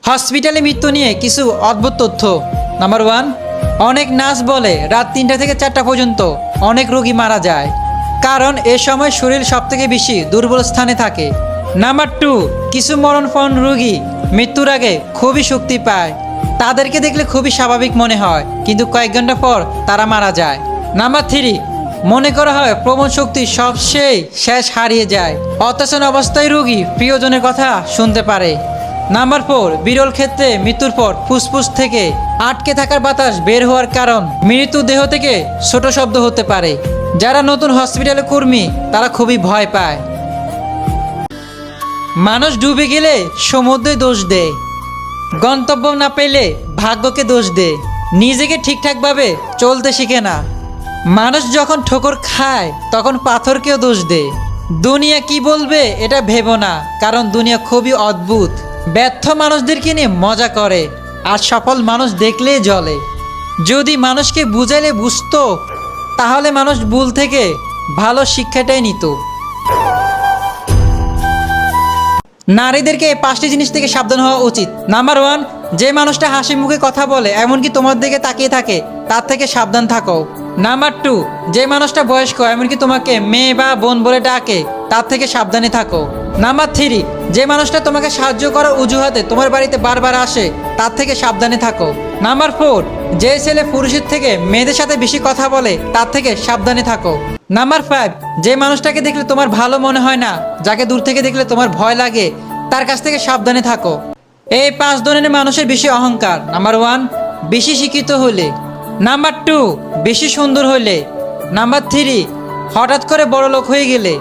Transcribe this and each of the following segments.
হসপিটালে মৃত্যু নিয়ে কিছু অদ্ভুত তথ্য। নাম্বার 1, অনেক নার্স বলে রাত 3টা থেকে 4টা পর্যন্ত অনেক রোগী মারা যায়, কারণ এ সময় শরীর সবথেকে বেশি দুর্বল স্থানে থাকে। নাম্বার 2, কিছু মরণপণ রোগী মৃত্যুর আগে খুবই শক্তি পায়, তাদেরকে দেখলে খুবই স্বাভাবিক মনে হয়, কিন্তু কয়েক ঘন্টা পর তারা মারা যায়। নাম্বার 3, মনে করা হয় প্রবণ শক্তি সবশেষ শেষ হারিয়ে যায়, অচেতন অবস্থায় রোগী প্রিয়জনের কথা শুনতে পারে। নাম্বার 4, বিরল ক্ষেত্রে মৃত্যুর পর ফুসফুস থেকে আটকে থাকার বাতাস বের হওয়ার কারণ মৃত্যু দেহ থেকে ছোট শব্দ হতে পারে। যারা নতুন হসপিটালে কর্মী তারা খুবই ভয় পায়। মানুষ ডুবে গেলে সমুদ্রে দোষ দেয়, গন্তব্য না পেলে ভাগ্যকে দোষ দেয়, নিজেকে ঠিকঠাকভাবে চলতে শিখে না। মানুষ যখন ঠোকর খায় তখন পাথরকেও দোষ দেয়। দুনিয়া কি বলবে এটা ভেবো না, কারণ দুনিয়া খুবই অদ্ভুত। ব্যর্থ মানুষদেরকে নিয়ে মজা করে, আর সফল মানুষ দেখলেই জ্বলে। যদি মানুষকে বুঝাইলে বুঝতো, তাহলে মানুষ ভুল থেকে ভালো শিক্ষাটাই নিত। নারীদেরকে এই 5টি জিনিস থেকে সাবধান হওয়া উচিত। নাম্বার 1, যে মানুষটা হাসি মুখে কথা বলে এমনকি তোমার দিকে তাকিয়ে থাকে তার থেকে সাবধান থাকো। নাম্বার 2, যে মানুষটা বয়স্ক এমনকি তোমাকে মেয়ে বা বোন বলে ডাকে তার থেকে সাবধানে থাকো। নাম্বার 3, যে মানুষটা তোমাকে সাহায্য করার অজুহাতে তোমার বাড়িতে বারবার আসে তার থেকে সাবধানে থাকো। নাম্বার 4, যে ছেলে পুরুষের থেকে মেয়েদের সাথে বেশি কথা বলে তার থেকে সাবধানে থাকো। নাম্বার 5, যে মানুষটাকে দেখলে তোমার ভালো মনে হয় না, যাকে দূর থেকে দেখলে তোমার ভয় লাগে, তার কাছ থেকে সাবধানে থাকো। এই 5 ধরনের মানুষের বেশি অহংকার। নাম্বার 1, বেশি শিক্ষিত হলে। নাম্বার 2, বেশি সুন্দর হলে। নাম্বার 3, হঠাৎ করে বড় লোক হয়ে গেলে।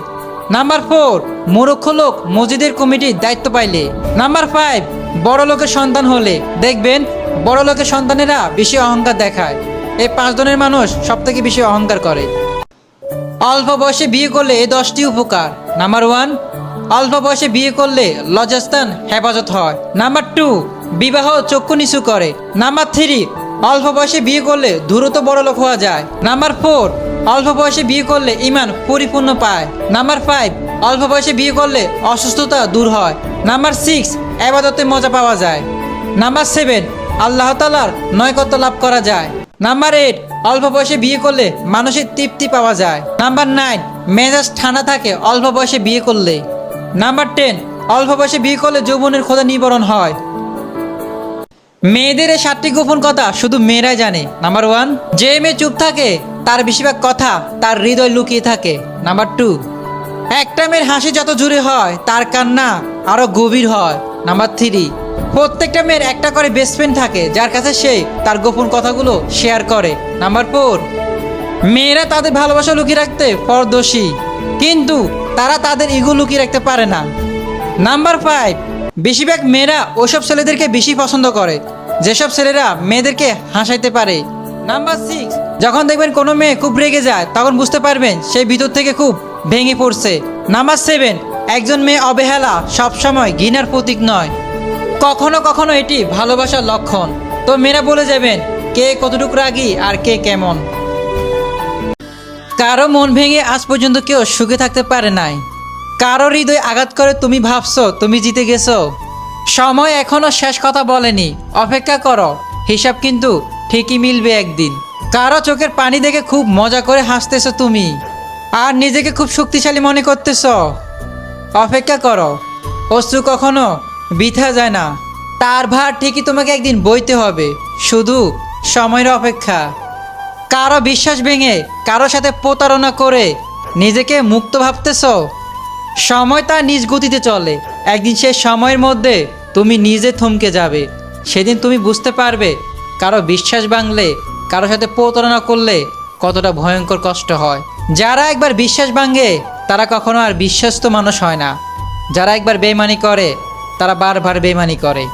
নাম্বার 4, মূর্খ লোক মসজিদের কমিটির দায়িত্ব পাইলে। নাম্বার 5, বড় লোকের সন্তান হলে। দেখবেন বড় লোকের সন্তানেরা বেশি অহংকার দেখায়। এই 5 ধরনের মানুষ সব থেকে বেশি অহংকার করে। অল্প বয়সে বিয়ে করলে এই 10টি উপকার। নাম্বার 1, অল্প বয়সে বিয়ে করলে লজ্জাস্থান হেফাজত হয়। নাম্বার 2, বিবাহ চক্ষু নিচু করে। নাম্বার 3, অল্প বয়সে বিয়ে করলে দ্রুত বড়লোক হওয়া যায়। নাম্বার 4, অল্প বয়সে বিয়ে করলে ঈমান পরিপূর্ণ পায়। নাম্বার 5, অল্প বয়সে বিয়ে করলে অসুস্থতা দূর হয়। নাম্বার 6, ইবাদতে মজা পাওয়া যায়। নাম্বার 7, আল্লাহ তাআলার নৈকট্য লাভ করা যায়। নাম্বার 8, অল্প বয়সে বিয়ে করলে মানসিক তৃপ্তি পাওয়া যায়। নাম্বার 9, মেজাজ ঠান্ডা থাকে অল্প বয়সে বিয়ে করলে। নাম্বার 10, অল্প বয়সে বিয়ে করলে যৌবনের ক্ষোধা নিবারণ হয়। মেয়েদের এই 7টি গোপন কথা শুধু মেয়েরাই জানে। নাম্বার 1, যে মেয়ে চুপ থাকে তার বেশিরভাগ কথা তার হৃদয় লুকিয়ে থাকে। নাম্বার 2, একটা মেয়ের হাসি যত জোরে হয় তার কান্না আরো গভীর হয়। নাম্বার 3, প্রত্যেকটা মেয়ের একটা করে বেস্ট ফ্রেন্ড থাকে যার কাছে সে তার গোপন কথাগুলো শেয়ার করে। নাম্বার 4, মেয়েরা তাদের ভালোবাসা লুকিয়ে রাখতে পারদর্শী, কিন্তু তারা তাদের ইগো লুকিয়ে রাখতে পারে না। নাম্বার 5, বেশিরভাগ মেয়েরা ওসব ছেলেদেরকে বেশি পছন্দ করে যেসব ছেলেরা মেয়েদেরকে হাসাইতে পারে। নাম্বার 6, যখন দেখবেন কোনো মেয়ে খুব রেগে যায় তখন বুঝতে পারবেন সে ভিতর থেকে খুব ভেঙে পড়ছে। নাম্বার 7, একজন মেয়ে অবহেলা সবসময় ঘৃণার প্রতীক নয়, কখনো কখনো এটি ভালোবাসার লক্ষণ। তো মেয়েরা বলে যাবেন কে কতটুকু রাগী আর কে কেমন। কারো মন ভেঙে আজ পর্যন্ত কেউ সুখে থাকতে পারে নাই। কারো হৃদয় আঘাত করে তুমি ভাবছো তুমি জিতে গেছো। সময় এখনো শেষ কথা বলেনি, অপেক্ষা করো, হিসাব কিন্তু ঠিকই মিলবে একদিন। কারো চোখের পানি দেখে খুব মজা করে হাসতেছো তুমি, আর নিজেকে খুব শক্তিশালী মনে করতেছো। অপেক্ষা করো, অশ্রু কখনো বৃথা যায় না, তার ভার ঠিকই তোমাকে একদিন বইতে হবে, শুধু সময়ের অপেক্ষা। কারো বিশ্বাস ভেঙে কারো সাথে প্রতারণা করে নিজেকে মুক্ত ভাবতেছো। সময় তার নিজ গতিতে চলে, একদিন সে সময়ের মধ্যে তুমি নিজে থমকে যাবে। সেদিন তুমি বুঝতে পারবে কারো বিশ্বাস ভাঙলে, কারো সাথে প্রতারণা করলে কতটা ভয়ঙ্কর কষ্ট হয়। যারা একবার বিশ্বাস ভাঙে তারা কখনো আর বিশ্বস্ত মানুষ হয় না। যারা একবার বেইমানি করে তারা বারবার বেইমানি করে।